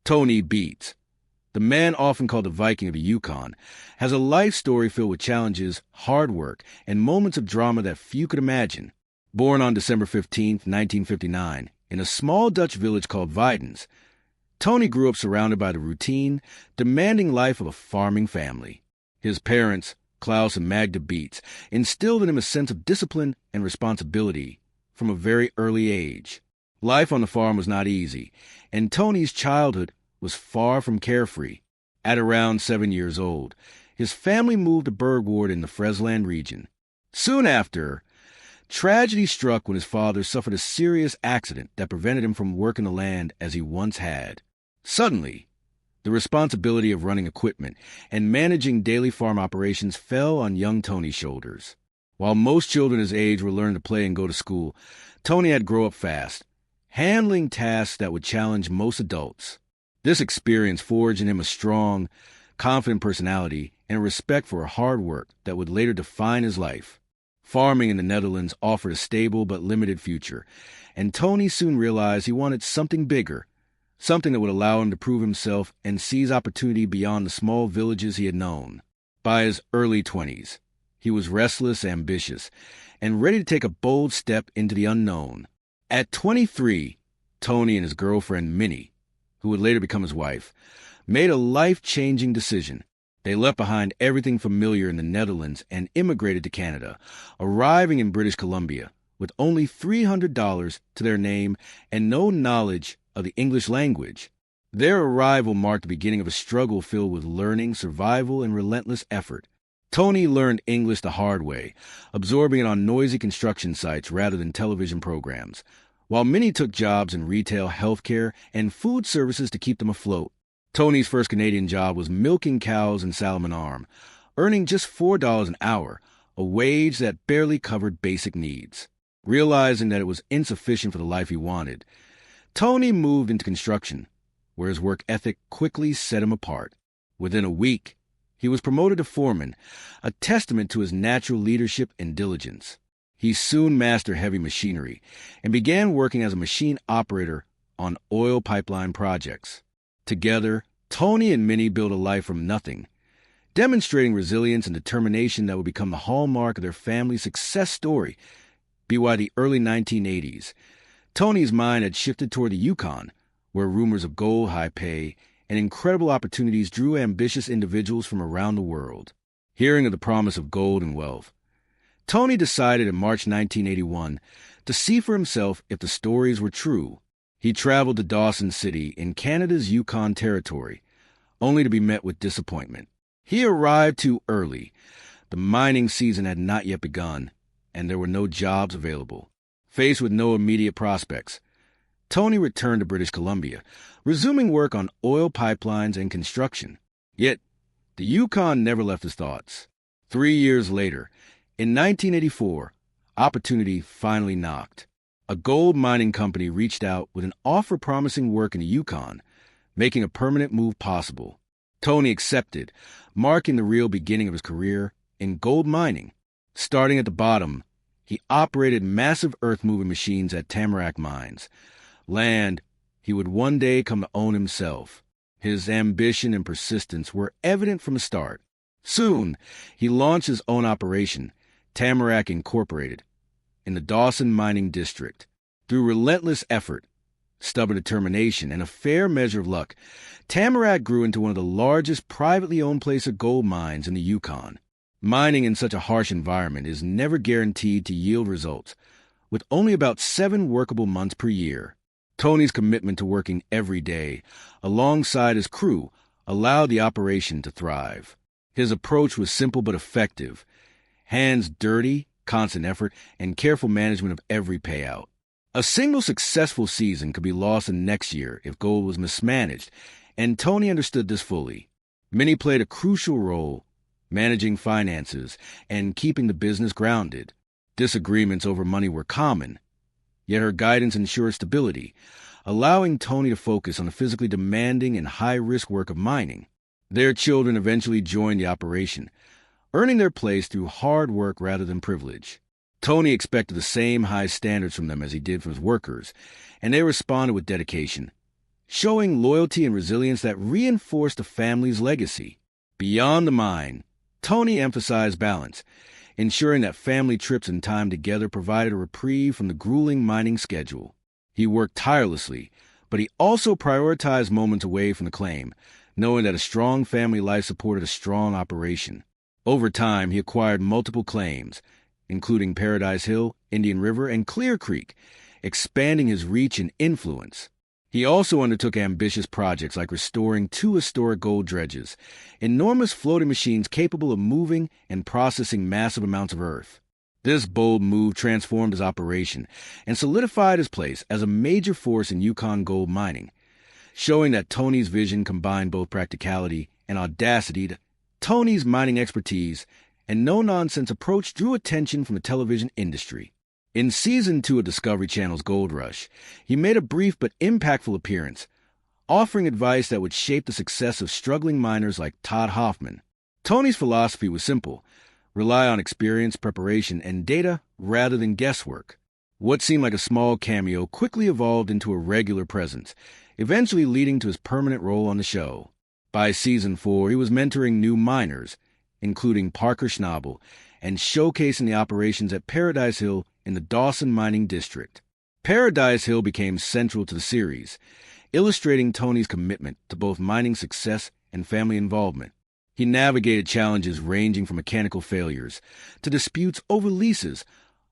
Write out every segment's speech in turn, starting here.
Tony Beets, the man often called the Viking of the Yukon, has a life story filled with challenges, hard work, and moments of drama that few could imagine. Born on December 15, 1959, in a small Dutch village called Weidens, Tony grew up surrounded by the routine, demanding life of a farming family. His parents, Klaus and Magda Beets, instilled in him a sense of discipline and responsibility from a very early age. Life on the farm was not easy, and Tony's childhood was far from carefree. At around 7 years old, his family moved to Burgward in the Friesland region. Soon after, tragedy struck when his father suffered a serious accident that prevented him from working the land as he once had. Suddenly, the responsibility of running equipment and managing daily farm operations fell on young Tony's shoulders. While most children his age were learning to play and go to school, Tony had to grow up fast, handling tasks that would challenge most adults. This experience forged in him a strong, confident personality and a respect for hard work that would later define his life. Farming in the Netherlands offered a stable but limited future, and Tony soon realized he wanted something bigger, something that would allow him to prove himself and seize opportunity beyond the small villages he had known. By his early 20s, he was restless, ambitious, and ready to take a bold step into the unknown. At 23, Tony and his girlfriend Minnie, who would later become his wife, made a life-changing decision. They left behind everything familiar in the Netherlands and immigrated to Canada, arriving in British Columbia with only $300 to their name and no knowledge of the English language. Their arrival marked the beginning of a struggle filled with learning, survival, and relentless effort. Tony learned English the hard way, absorbing it on noisy construction sites rather than television programs, while Minnie took jobs in retail, healthcare, and food services to keep them afloat. Tony's first Canadian job was milking cows in Salmon Arm, earning just $4 an hour, a wage that barely covered basic needs. Realizing that it was insufficient for the life he wanted, Tony moved into construction, where his work ethic quickly set him apart. Within a week, he was promoted to foreman, a testament to his natural leadership and diligence. He soon mastered heavy machinery and began working as a machine operator on oil pipeline projects. Together, Tony and Minnie built a life from nothing, demonstrating resilience and determination that would become the hallmark of their family's success story. By the early 1980s, Tony's mind had shifted toward the Yukon, where rumors of gold, high pay, and incredible opportunities drew ambitious individuals from around the world. Hearing of the promise of gold and wealth, Tony decided in March 1981 to see for himself if the stories were true. He traveled to Dawson City in Canada's Yukon Territory, only to be met with disappointment. He arrived too early. The mining season had not yet begun, and there were no jobs available. Faced with no immediate prospects, Tony returned to British Columbia, resuming work on oil pipelines and construction. Yet, the Yukon never left his thoughts. 3 years later, in 1984, opportunity finally knocked. A gold mining company reached out with an offer promising work in the Yukon, making a permanent move possible. Tony accepted, marking the real beginning of his career in gold mining. Starting at the bottom, he operated massive earth-moving machines at Tamarack mines, land he would one day come to own himself. His ambition and persistence were evident from the start. Soon, he launched his own operation, Tamarack Incorporated, in the Dawson Mining District. Through relentless effort, stubborn determination, and a fair measure of luck, Tamarack grew into one of the largest privately owned placer gold mines in the Yukon. Mining in such a harsh environment is never guaranteed to yield results, with only about 7 workable months per year. Tony's commitment to working every day, alongside his crew, allowed the operation to thrive. His approach was simple but effective. Hands dirty, constant effort, and careful management of every payout. A single successful season could be lost in next year if gold was mismanaged, and Tony understood this fully. Minnie played a crucial role, managing finances and keeping the business grounded. Disagreements over money were common, yet her guidance ensured stability, allowing Tony to focus on the physically demanding and high-risk work of mining. Their children eventually joined the operation, earning their place through hard work rather than privilege. Tony expected the same high standards from them as he did from his workers, and they responded with dedication. showing loyalty and resilience that reinforced the family's legacy. Beyond the mine, Tony emphasized balance, ensuring that family trips and time together provided a reprieve from the grueling mining schedule. He worked tirelessly, but he also prioritized moments away from the claim, knowing that a strong family life supported a strong operation. Over time, he acquired multiple claims, including Paradise Hill, Indian River, and Clear Creek, expanding his reach and influence. He also undertook ambitious projects like restoring 2 historic gold dredges, enormous floating machines capable of moving and processing massive amounts of earth. This bold move transformed his operation and solidified his place as a major force in Yukon gold mining, showing that Tony's vision combined both practicality and audacity. Tony's mining expertise and no-nonsense approach drew attention from the television industry. In Season 2 of Discovery Channel's Gold Rush, he made a brief but impactful appearance, offering advice that would shape the success of struggling miners like Todd Hoffman. Tony's philosophy was simple: rely on experience, preparation, and data rather than guesswork. What seemed like a small cameo quickly evolved into a regular presence, eventually leading to his permanent role on the show. By Season 4, he was mentoring new miners, including Parker Schnabel, and showcasing the operations at Paradise Hill in the Dawson Mining District. Paradise Hill became central to the series, illustrating Tony's commitment to both mining success and family involvement. He navigated challenges ranging from mechanical failures to disputes over leases,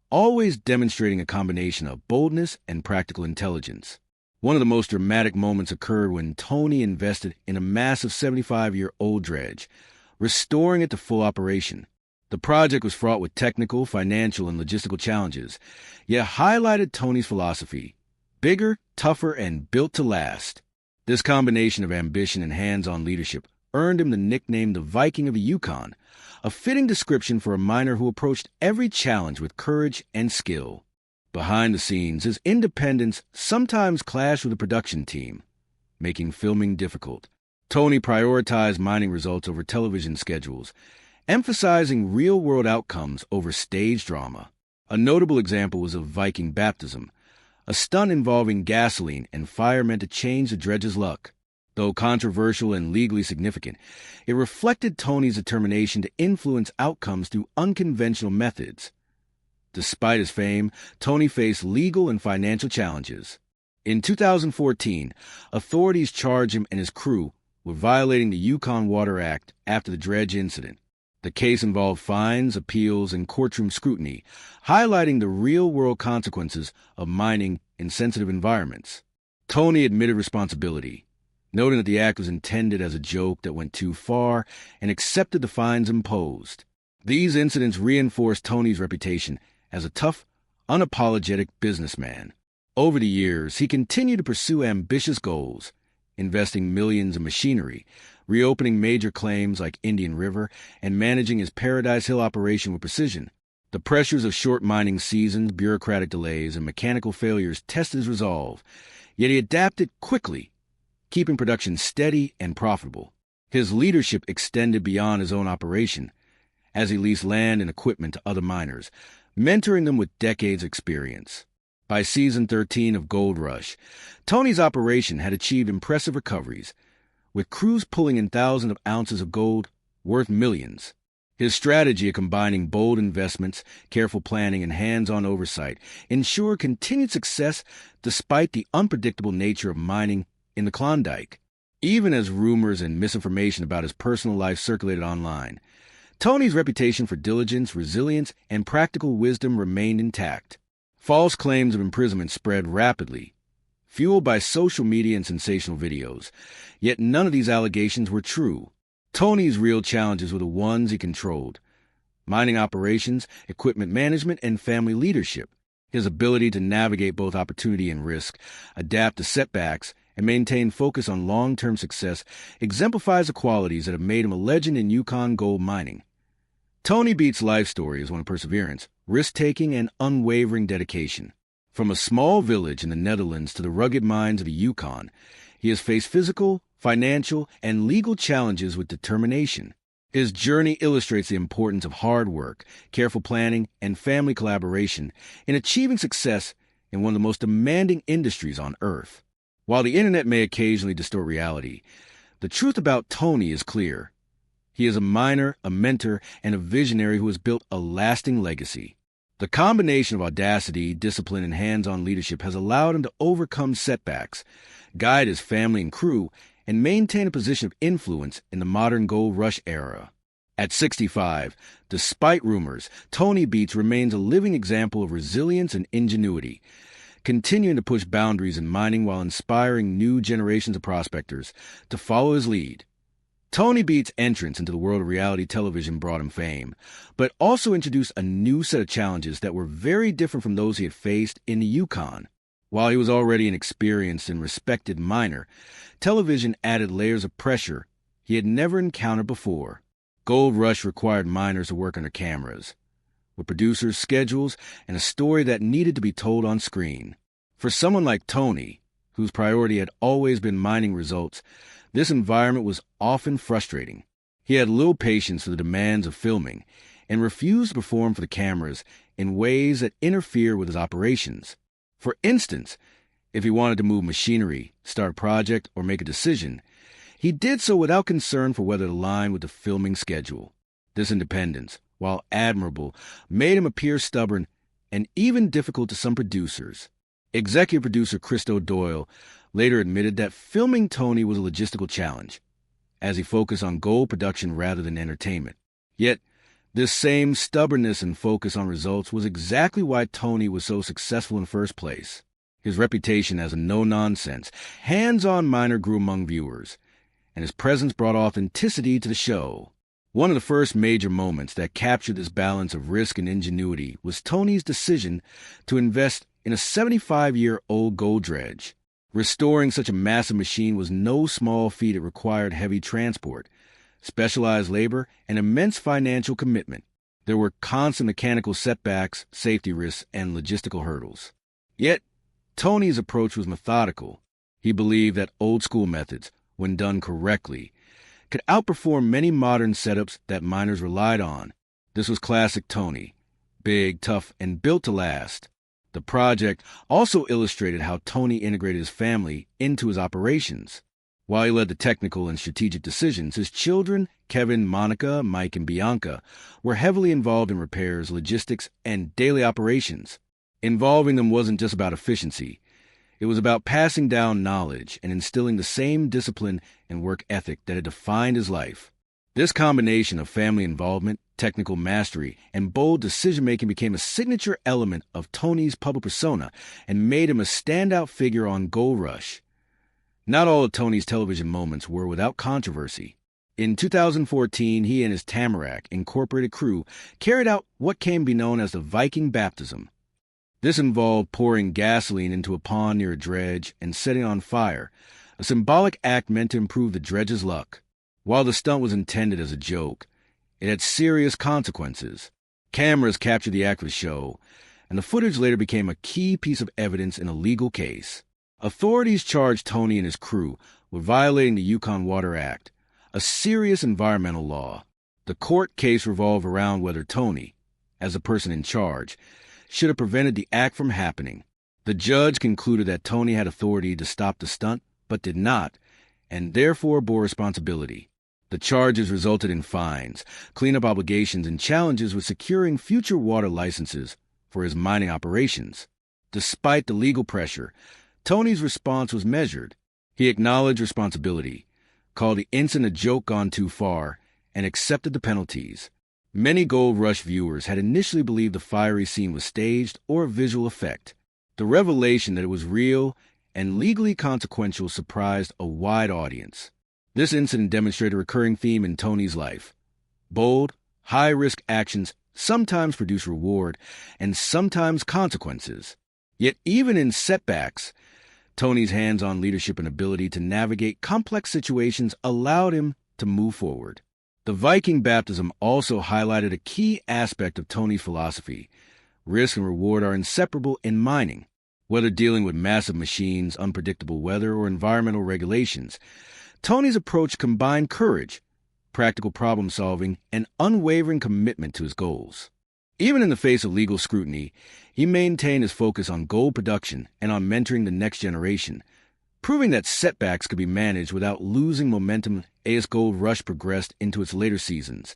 always demonstrating a combination of boldness and practical intelligence. One of the most dramatic moments occurred when Tony invested in a massive 75-year-old dredge, restoring it to full operation. The project was fraught with technical, financial, and logistical challenges, yet highlighted Tony's philosophy: bigger, tougher, and built to last. This combination of ambition and hands-on leadership earned him the nickname the Viking of the Yukon, a fitting description for a miner who approached every challenge with courage and skill. Behind the scenes, his independence sometimes clashed with the production team, making filming difficult. Tony prioritized mining results over television schedules, emphasizing real-world outcomes over stage drama. A notable example was of Viking baptism, a stunt involving gasoline and fire meant to change the dredge's luck. Though controversial and legally significant, it reflected Tony's determination to influence outcomes through unconventional methods. Despite his fame, Tony faced legal and financial challenges. In 2014, authorities charged him and his crew with violating the Yukon Water Act after the dredge incident. The case involved fines, appeals, and courtroom scrutiny, highlighting the real-world consequences of mining in sensitive environments. Tony admitted responsibility, noting that the act was intended as a joke that went too far, and accepted the fines imposed. These incidents reinforced Tony's reputation as a tough, unapologetic businessman. Over the years, he continued to pursue ambitious goals, investing millions in machinery, reopening major claims like Indian River, and managing his Paradise Hill operation with precision. The pressures of short mining seasons, bureaucratic delays, and mechanical failures tested his resolve, yet he adapted quickly, keeping production steady and profitable. His leadership extended beyond his own operation, as he leased land and equipment to other miners, mentoring them with decades of experience. By Season 13 of Gold Rush, Tony's operation had achieved impressive recoveries, with crews pulling in thousands of ounces of gold worth millions. His strategy of combining bold investments, careful planning, and hands-on oversight ensured continued success despite the unpredictable nature of mining in the Klondike. Even as rumors and misinformation about his personal life circulated online, Tony's reputation for diligence, resilience, and practical wisdom remained intact. False claims of imprisonment spread rapidly, fueled by social media and sensational videos, yet none of these allegations were true. Tony's real challenges were the ones he controlled: mining operations, equipment management, and family leadership. His ability to navigate both opportunity and risk, adapt to setbacks, and maintain focus on long-term success exemplifies the qualities that have made him a legend in Yukon gold mining. Tony Beets' life story is one of perseverance, risk-taking, and unwavering dedication. From a small village in the Netherlands to the rugged mines of the Yukon, he has faced physical, financial, and legal challenges with determination. His journey illustrates the importance of hard work, careful planning, and family collaboration in achieving success in one of the most demanding industries on Earth. While the internet may occasionally distort reality, the truth about Tony is clear. He is a miner, a mentor, and a visionary who has built a lasting legacy. The combination of audacity, discipline, and hands-on leadership has allowed him to overcome setbacks, guide his family and crew, and maintain a position of influence in the modern gold rush era. At 65, despite rumors, Tony Beets remains a living example of resilience and ingenuity, continuing to push boundaries in mining while inspiring new generations of prospectors to follow his lead. Tony Beets' entrance into the world of reality television brought him fame, but also introduced a new set of challenges that were very different from those he had faced in the Yukon. While he was already an experienced and respected miner, television added layers of pressure he had never encountered before. Gold Rush required miners to work under cameras, with producers' schedules and a story that needed to be told on screen. For someone like Tony, whose priority had always been mining results, this environment was often frustrating. He had little patience for the demands of filming and refused to perform for the cameras in ways that interfere with his operations. For instance, if he wanted to move machinery, start a project, or make a decision, he did so without concern for whether it aligned with the filming schedule. This independence, while admirable, made him appear stubborn and even difficult to some producers. Executive producer Christo Doyle later admitted that filming Tony was a logistical challenge, as he focused on gold production rather than entertainment. Yet, this same stubbornness and focus on results was exactly why Tony was so successful in the first place. His reputation as a no-nonsense, hands-on miner grew among viewers, and his presence brought authenticity to the show. One of the first major moments that captured this balance of risk and ingenuity was Tony's decision to invest in a 75-year-old gold dredge. Restoring such a massive machine was no small feat. It required heavy transport, specialized labor, and immense financial commitment. There were constant mechanical setbacks, safety risks, and logistical hurdles. Yet, Tony's approach was methodical. He believed that old-school methods, when done correctly, could outperform many modern setups that miners relied on. This was classic Tony, big, tough, and built to last. The project also illustrated how Tony integrated his family into his operations. While he led the technical and strategic decisions, his children, Kevin, Monica, Mike, and Bianca, were heavily involved in repairs, logistics, and daily operations. Involving them wasn't just about efficiency. It was about passing down knowledge and instilling the same discipline and work ethic that had defined his life. This combination of family involvement, technical mastery, and bold decision-making became a signature element of Tony's public persona and made him a standout figure on Gold Rush. Not all of Tony's television moments were without controversy. In 2014, he and his Tamarack Incorporated crew carried out what came to be known as the Viking baptism. This involved pouring gasoline into a pond near a dredge and setting it on fire, a symbolic act meant to improve the dredge's luck. While the stunt was intended as a joke, it had serious consequences. Cameras captured the act of the show, and the footage later became a key piece of evidence in a legal case. Authorities charged Tony and his crew with violating the Yukon Water Act, a serious environmental law. The court case revolved around whether Tony, as the person in charge, should have prevented the act from happening. The judge concluded that Tony had authority to stop the stunt, but did not, and therefore bore responsibility. The charges resulted in fines, cleanup obligations, and challenges with securing future water licenses for his mining operations. Despite the legal pressure, Tony's response was measured. He acknowledged responsibility, called the incident a joke gone too far, and accepted the penalties. Many Gold Rush viewers had initially believed the fiery scene was staged or a visual effect. The revelation that it was real and legally consequential surprised a wide audience. This incident demonstrated a recurring theme in Tony's life. Bold, high-risk actions sometimes produce reward and sometimes consequences. Yet even in setbacks, Tony's hands-on leadership and ability to navigate complex situations allowed him to move forward. The Viking baptism also highlighted a key aspect of Tony's philosophy. Risk and reward are inseparable in mining. Whether dealing with massive machines, unpredictable weather, or environmental regulations, Tony's approach combined courage, practical problem-solving, and unwavering commitment to his goals. Even in the face of legal scrutiny, he maintained his focus on gold production and on mentoring the next generation, Proving that setbacks could be managed without losing momentum as Gold Rush progressed into its later seasons,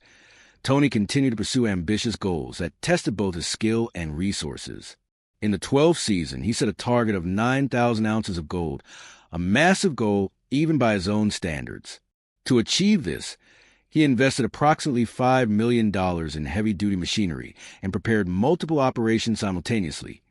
Tony continued to pursue ambitious goals that tested both his skill and resources. In the 12th season, he set a target of 9,000 ounces of gold, a massive goal even by his own standards. To achieve this, he invested approximately $5 million in heavy-duty machinery and prepared multiple operations simultaneously,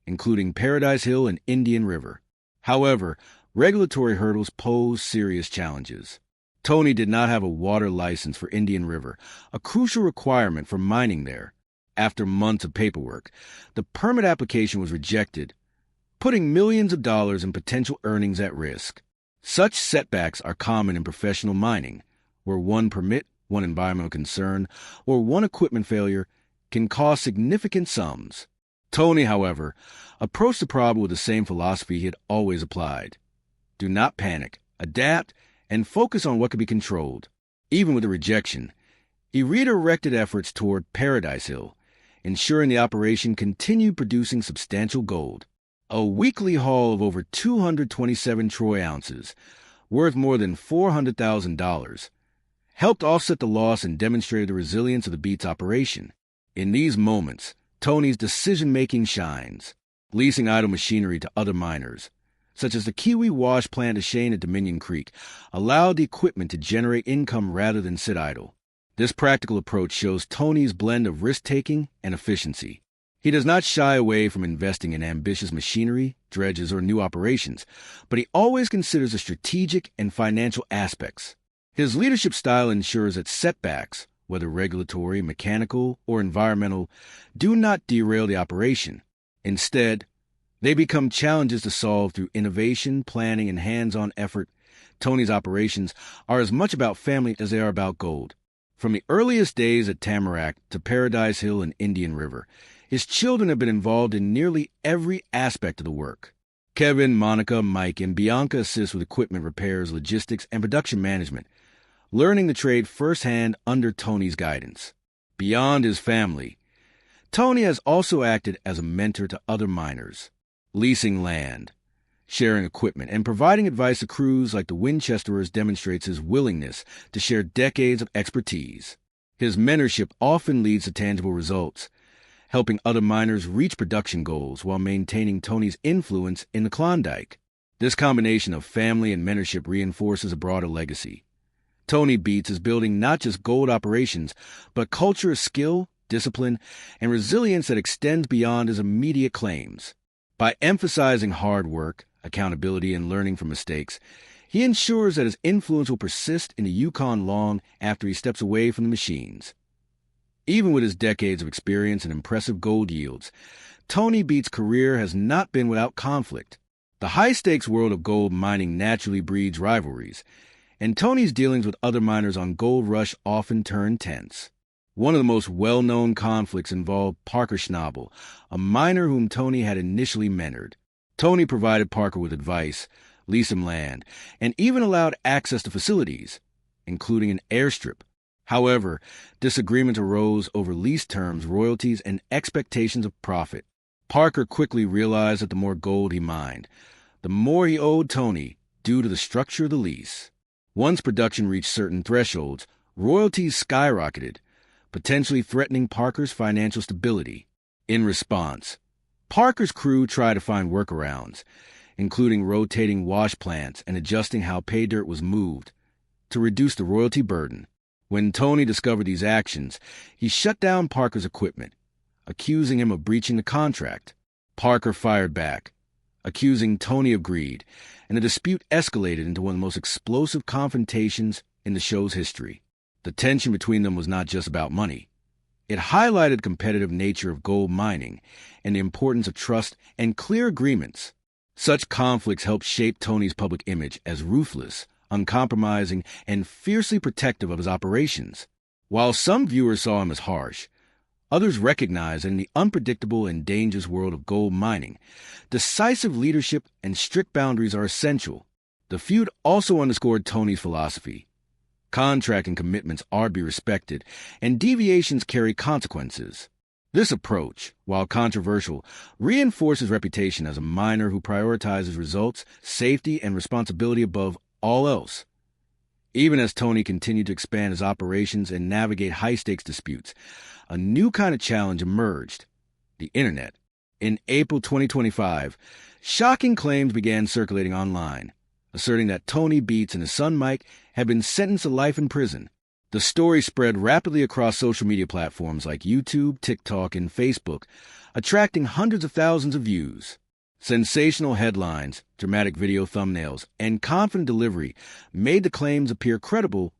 including Paradise Hill and Indian River. However, regulatory hurdles posed serious challenges. Tony did not have a water license for Indian River, a crucial requirement for mining there. After months of paperwork, the permit application was rejected, putting millions of dollars in potential earnings at risk. Such setbacks are common in professional mining, where one permit, one environmental concern, or one equipment failure can cost significant sums. Tony, however, approached the problem with the same philosophy he had always applied. Do not panic, adapt, and focus on what can be controlled. Even with the rejection, he redirected efforts toward Paradise Hill, ensuring the operation continued producing substantial gold. A weekly haul of over 227 troy ounces, worth more than $400,000, helped offset the loss and demonstrated the resilience of the Beets operation. In these moments, Tony's decision-making shines. Leasing idle machinery to other miners, such as the Kiwi wash plant Ashane at Dominion Creek, allowed the equipment to generate income rather than sit idle. This practical approach shows Tony's blend of risk-taking and efficiency. He does not shy away from investing in ambitious machinery, dredges, or new operations, but he always considers the strategic and financial aspects. His leadership style ensures that setbacks, whether regulatory, mechanical, or environmental, do not derail the operation. Instead, they become challenges to solve through innovation, planning, and hands-on effort. Tony's operations are as much about family as they are about gold. From the earliest days at Tamarack to Paradise Hill and Indian River, his children have been involved in nearly every aspect of the work. Kevin, Monica, Mike, and Bianca assist with equipment repairs, logistics, and production management, learning the trade firsthand under Tony's guidance. Beyond his family, Tony has also acted as a mentor to other miners, leasing land, sharing equipment, and providing advice to crews like the Winchesterers demonstrates his willingness to share decades of expertise. His mentorship often leads to tangible results, helping other miners reach production goals while maintaining Tony's influence in the Klondike. This combination of family and mentorship reinforces a broader legacy. Tony Beets is building not just gold operations, but a culture of skill, discipline, and resilience that extends beyond his immediate claims. By emphasizing hard work, accountability, and learning from mistakes, he ensures that his influence will persist in the Yukon long after he steps away from the machines. Even with his decades of experience and impressive gold yields, Tony Beets' career has not been without conflict. The high-stakes world of gold mining naturally breeds rivalries, and Tony's dealings with other miners on Gold Rush often turn tense. One of the most well-known conflicts involved Parker Schnabel, a miner whom Tony had initially mentored. Tony provided Parker with advice, leased him land, and even allowed access to facilities, including an airstrip. However, disagreements arose over lease terms, royalties, and expectations of profit. Parker quickly realized that the more gold he mined, the more he owed Tony due to the structure of the lease. Once production reached certain thresholds, royalties skyrocketed, potentially threatening Parker's financial stability. In response, Parker's crew tried to find workarounds, including rotating wash plants and adjusting how pay dirt was moved to reduce the royalty burden. When Tony discovered these actions, he shut down Parker's equipment, accusing him of breaching the contract. Parker fired back, accusing Tony of greed, and the dispute escalated into one of the most explosive confrontations in the show's history. The tension between them was not just about money. It highlighted the competitive nature of gold mining and the importance of trust and clear agreements. Such conflicts helped shape Tony's public image as ruthless, uncompromising, and fiercely protective of his operations. While some viewers saw him as harsh, others recognized that in the unpredictable and dangerous world of gold mining, decisive leadership and strict boundaries are essential. The feud also underscored Tony's philosophy. Contract and commitments are to be respected, and deviations carry consequences. This approach, while controversial, reinforces his reputation as a miner who prioritizes results, safety, and responsibility above all else. Even as Tony continued to expand his operations and navigate high-stakes disputes, a new kind of challenge emerged: the Internet. In April 2025, shocking claims began circulating online, asserting that Tony Beets and his son Mike had been sentenced to life in prison. The story spread rapidly across social media platforms like YouTube, TikTok, and Facebook, attracting hundreds of thousands of views. Sensational headlines, dramatic video thumbnails, and confident delivery made the claims appear credible,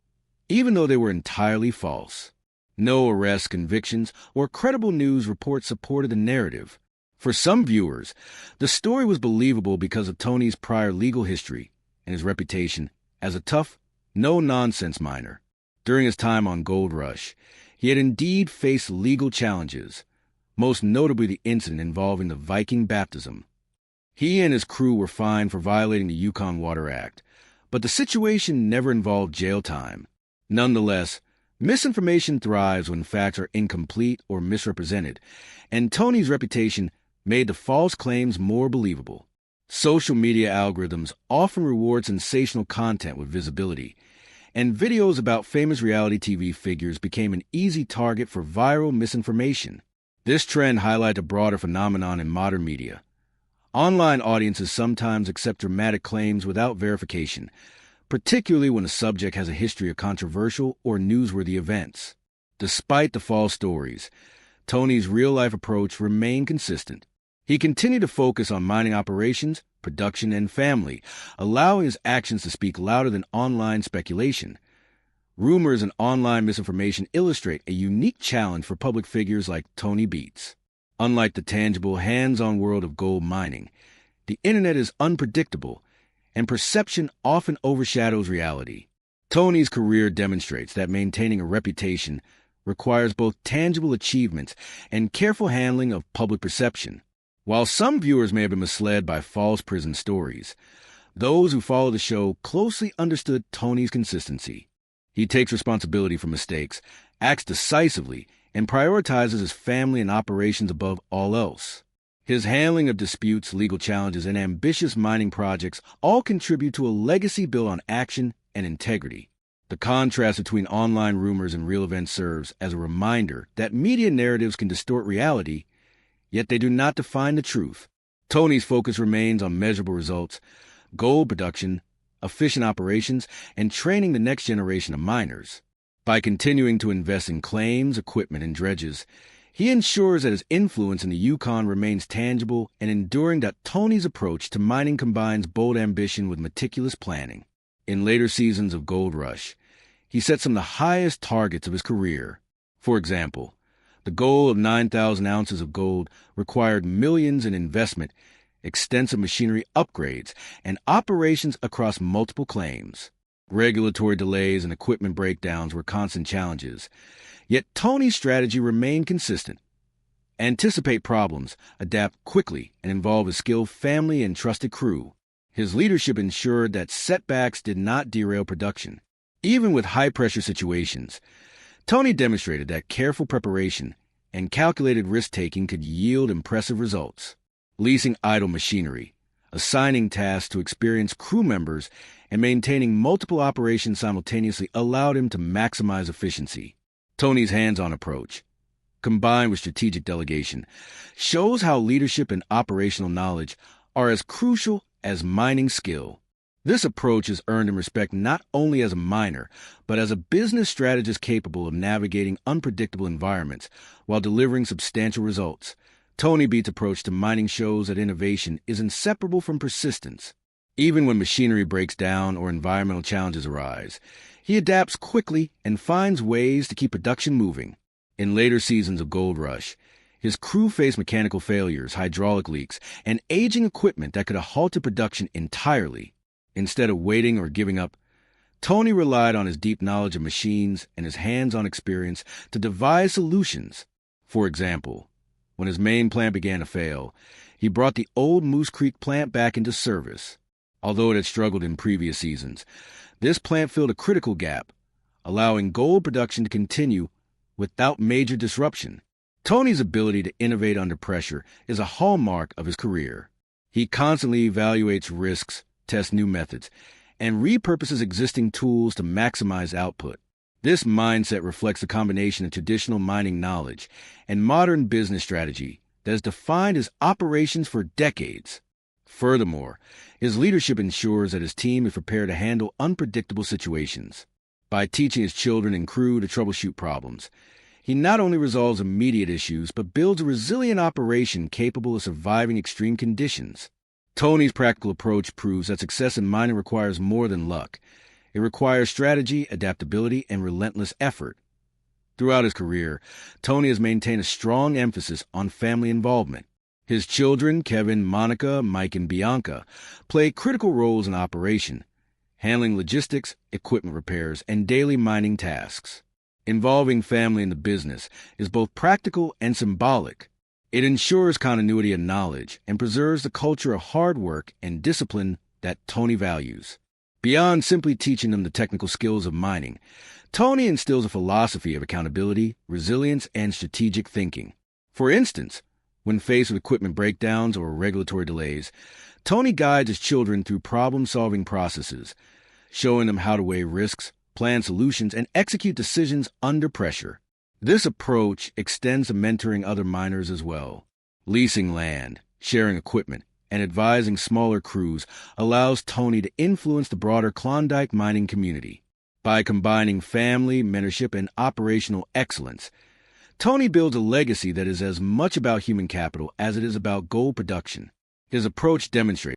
even though they were entirely false. No arrests, convictions, or credible news reports supported the narrative. For some viewers, the story was believable because of Tony's prior legal history and his reputation as a tough, no-nonsense miner. During his time on Gold Rush, he had indeed faced legal challenges, most notably the incident involving the Viking baptism. He and his crew were fined for violating the Yukon Water Act, but the situation never involved jail time. Nonetheless, misinformation thrives when facts are incomplete or misrepresented, and Tony's reputation made the false claims more believable. Social media algorithms often reward sensational content with visibility, and videos about famous reality TV figures became an easy target for viral misinformation. This trend highlighted a broader phenomenon in modern media. Online audiences sometimes accept dramatic claims without verification, particularly when a subject has a history of controversial or newsworthy events. Despite the false stories, Tony's real-life approach remained consistent. He continued to focus on mining operations, production, and family, allowing his actions to speak louder than online speculation. Rumors and online misinformation illustrate a unique challenge for public figures like Tony Beets. Unlike the tangible, hands-on world of gold mining, the Internet is unpredictable, and perception often overshadows reality. Tony's career demonstrates that maintaining a reputation requires both tangible achievements and careful handling of public perception. While some viewers may have been misled by false prison stories, those who follow the show closely understood Tony's consistency. He takes responsibility for mistakes, acts decisively, and prioritizes his family and operations above all else. His handling of disputes, legal challenges, and ambitious mining projects all contribute to a legacy built on action and integrity. The contrast between online rumors and real events serves as a reminder that media narratives can distort reality, yet they do not define the truth. Tony's focus remains on measurable results, gold production, efficient operations, and training the next generation of miners. By continuing to invest in claims, equipment, and dredges, he ensures that his influence in the Yukon remains tangible and enduring. That Tony's approach to mining combines bold ambition with meticulous planning. In later seasons of Gold Rush, he set some of the highest targets of his career. For example, the goal of 9,000 ounces of gold required millions in investment, extensive machinery upgrades, and operations across multiple claims. Regulatory delays and equipment breakdowns were constant challenges, yet Tony's strategy remained consistent. Anticipate problems, adapt quickly, and involve a skilled family and trusted crew. His leadership ensured that setbacks did not derail production. Even with high-pressure situations, Tony demonstrated that careful preparation and calculated risk-taking could yield impressive results. Leasing idle machinery, assigning tasks to experienced crew members, and maintaining multiple operations simultaneously allowed him to maximize efficiency. Tony's hands-on approach, combined with strategic delegation, shows how leadership and operational knowledge are as crucial as mining skill. This approach has earned him respect not only as a miner, but as a business strategist capable of navigating unpredictable environments while delivering substantial results. Tony Beets' approach to mining shows that innovation is inseparable from persistence. Even when machinery breaks down or environmental challenges arise, he adapts quickly and finds ways to keep production moving. In later seasons of Gold Rush, his crew faced mechanical failures, hydraulic leaks, and aging equipment that could have halted production entirely. Instead of waiting or giving up, Tony relied on his deep knowledge of machines and his hands-on experience to devise solutions. For example, when his main plant began to fail, he brought the old Moose Creek plant back into service. Although it had struggled in previous seasons, this plant filled a critical gap, allowing gold production to continue without major disruption. Tony's ability to innovate under pressure is a hallmark of his career. He constantly evaluates risks, tests new methods, and repurposes existing tools to maximize output. This mindset reflects a combination of traditional mining knowledge and modern business strategy that has defined his operations for decades. Furthermore, his leadership ensures that his team is prepared to handle unpredictable situations. By teaching his children and crew to troubleshoot problems, he not only resolves immediate issues, but builds a resilient operation capable of surviving extreme conditions. Tony's practical approach proves that success in mining requires more than luck. It requires strategy, adaptability, and relentless effort. Throughout his career, Tony has maintained a strong emphasis on family involvement. His children, Kevin, Monica, Mike, and Bianca, play critical roles in operation, handling logistics, equipment repairs, and daily mining tasks. Involving family in the business is both practical and symbolic. It ensures continuity of knowledge and preserves the culture of hard work and discipline that Tony values. Beyond simply teaching them the technical skills of mining, Tony instills a philosophy of accountability, resilience, and strategic thinking. For instance, when faced with equipment breakdowns or regulatory delays, Tony guides his children through problem-solving processes, showing them how to weigh risks, plan solutions, and execute decisions under pressure. This approach extends to mentoring other miners as well. Leasing land, sharing equipment, and advising smaller crews allows Tony to influence the broader Klondike mining community. By combining family, mentorship, and operational excellence, Tony builds a legacy that is as much about human capital as it is about gold production. His approach demonstrates